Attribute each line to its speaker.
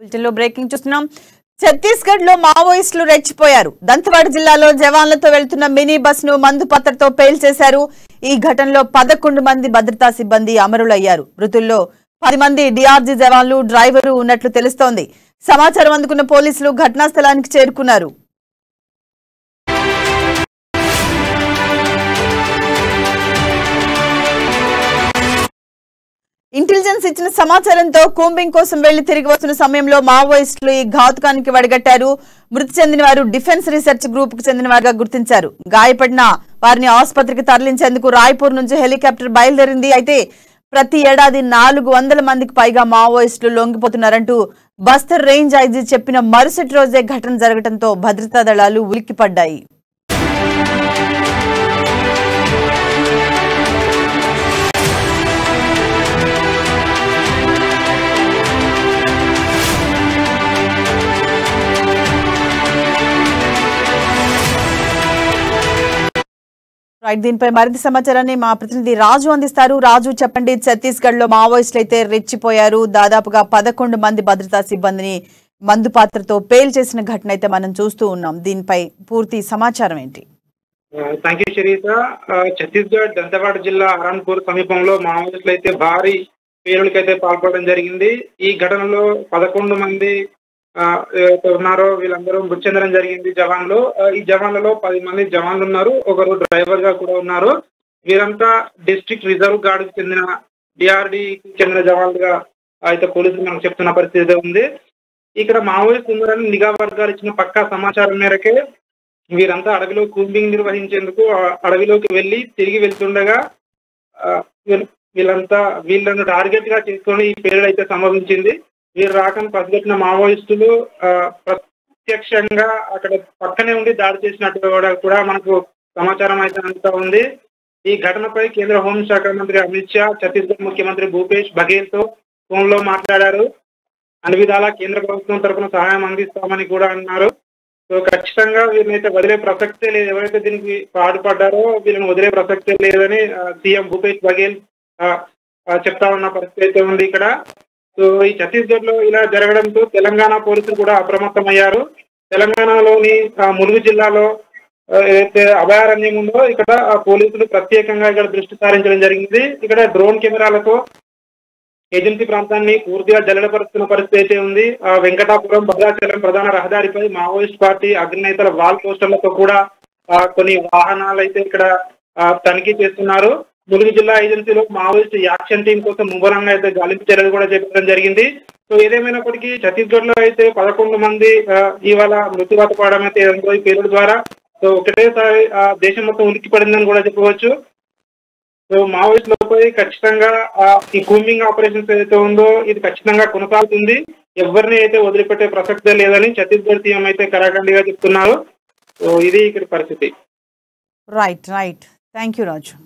Speaker 1: బులెటిన్లో బ్రేకింగ్ చూస్తున్నాం. ఛత్తీస్గఢ్ లో మావోయిస్టులు రెచ్చిపోయారు. దంతెవాడ జిల్లాలో జవాన్లతో వెళ్తున్న మినీ బస్ ను మందు పత్రతో పేల్చేశారు. ఈ ఘటనలో 11 మంది భద్రతా సిబ్బంది అమరులయ్యారు. మృతుల్లో 10 మంది డిఆర్జీ జవాన్లు, డ్రైవరు ఉన్నట్లు తెలుస్తోంది. సమాచారం అందుకున్న పోలీసులు ఘటనా స్థలానికి చేరుకున్నారు. ఇంటెలిజెన్స్ ఇచ్చిన సమాచారంతో కూంబింగ్ కోసం వెళ్లి తిరిగి వస్తున్న సమయంలో మావోయిస్టులు ఈ ఘాతుకానికి వడిగట్టారు. మృతి చెందిన వారు డిఫెన్స్ రీసెర్చ్ గ్రూప్ కు చెందిన వారుగా గుర్తించారు. గాయపడిన వారిని ఆసుపత్రికి తరలించేందుకు రాయ్పూర్ నుంచి హెలికాప్టర్ బయలుదేరింది. అయితే ప్రతి ఏడాది 400 మందికి పైగా మావోయిస్టులు లొంగిపోతున్నారంటూ బస్తర్ రేంజ్ ఐజీ చెప్పిన మరుసటి రోజే ఘటన జరగడంతో భద్రతా దళాలు ఉలిక్కిపడ్డాయి. దీనిపై మరింత సమాచారాన్ని మా ప్రతినిధి రాజు అందిస్తారు. రాజు, చెప్పండి. ఛత్తీస్గఢ్ లో మావోయిస్టులు అయితే రెచ్చిపోయారు. దాదాపుగా 11 మంది భద్రతా సిబ్బందిని మందు పాత్రతో పేల్చేసిన ఘటన అయితే మనం చూస్తూ ఉన్నాం. దీనిపై పూర్తి సమాచారం ఏంటి?
Speaker 2: Thank you Saritha. ఛత్తీస్గఢ్ దంతెవాడ జిల్లా అరాన్పూర్ సమీపంలో మావోయిస్టులు అయితే భారీ పేలులకైతే పాల్పడడం జరిగింది. ఈ ఘటనలో 11 మంది ఉన్నారో వీళ్ళందరూ మృతి చెందడం జరిగింది. జవాన్లు, ఈ జవాన్లలో 10 మంది జవాన్లు ఉన్నారు, ఒకరు డ్రైవర్ గా కూడా ఉన్నారు. వీరంతా డిస్ట్రిక్ట్ రిజర్వ్ గార్డ్ కి చెందిన డిఆర్డీకి చెందిన జవాన్లుగా అయితే పోలీసులు మనకు చెప్తున్న పరిస్థితి ఉంది. ఇక్కడ మావోయిస్ట్ ఉన్నారని నిఘా వర్గాలు ఇచ్చిన పక్కా సమాచారం మేరకే వీరంతా అడవిలో కూంబింగ్ నిర్వహించేందుకు అడవిలోకి వెళ్లి తిరిగి వెళ్తుండగా వీళ్ళను టార్గెట్ గా చేసుకొని ఈ పేలుడు అయితే సంభవించింది. వీరు రాకను పసిగట్టిన మావోయిస్టులు ప్రత్యక్షంగా అక్కడ పక్కనే ఉండి దాడి చేసినట్టు కూడా మనకు సమాచారం అయితే అందుతా ఉంది. ఈ ఘటనపై కేంద్ర హోంశాఖ మంత్రి అమిత్ షా ఛత్తీస్గఢ్ ముఖ్యమంత్రి భూపేష్ బఘేల్ తో ఫోన్ లో మాట్లాడారు. అన్ని విధాలా కేంద్ర ప్రభుత్వం తరఫున సహాయం అందిస్తామని కూడా అన్నారు. సో ఖచ్చితంగా వీరినైతే వదిలే ప్రసక్తే లేదు. ఎవరైతే దీనికి పాటుపడ్డారో వీళ్ళని వదిలే ప్రసక్తే లేదని సీఎం భూపేష్ బఘేల్ చెప్తా ఉన్న పరిస్థితి అయితే ఉంది ఇక్కడ. సో ఈ ఛత్తీస్గఢ్ లో ఇలా జరగడంతో తెలంగాణ పోలీసులు కూడా అప్రమత్తమయ్యారు. తెలంగాణలోని ములుగు జిల్లాలో ఏదైతే అభయారణ్యం ఉందో ఇక్కడ పోలీసులు ప్రత్యేకంగా ఇక్కడ దృష్టి సారించడం జరిగింది. ఇక్కడ డ్రోన్ కెమెరాలతో ఏజెన్సీ ప్రాంతాన్ని పూర్తిగా జల్లెడపరుస్తున్న పరిస్థితి అయితే ఉంది. వెంకటాపురం భద్రాచలం ప్రధాన రహదారిపై మావోయిస్ట్ పార్టీ అగ్రనేతల వాల్ పోస్టర్లతో కూడా కొన్ని వాహనాలు అయితే ఇక్కడ తనిఖీ చేస్తున్నారు. ములుగు జిల్లా ఏజెన్సీలో మావోయిస్ట్ యాక్షన్ టీం కోసం ముమ్మరంగా అయితే గాలింపు చర్యలు కూడా చేపట్టడం జరిగింది. సో ఏదేమైనప్పటికీ ఛత్తీస్గఢ్ లో అయితే 11 మంది ఇవాళ మృత్యువాత పడడం అయితే ఈ పేలుడు ద్వారా సో ఒకటేసారి దేశం మొత్తం ఉనికి పడిందని కూడా చెప్పవచ్చు. సో మావోయిస్టులపై ఖచ్చితంగా ఈ కూంబింగ్ ఆపరేషన్స్ ఏదైతే ఉందో ఇది ఖచ్చితంగా కొనసాగుతుంది. ఎవరిని అయితే వదిలిపెట్టే ప్రసక్తే లేదని ఛత్తీస్గఢ్ సీఎం అయితే కరాఖండిగా చెప్తున్నారు. సో ఇది ఇక్కడ పరిస్థితి.
Speaker 1: రైట్. Thank you Raju.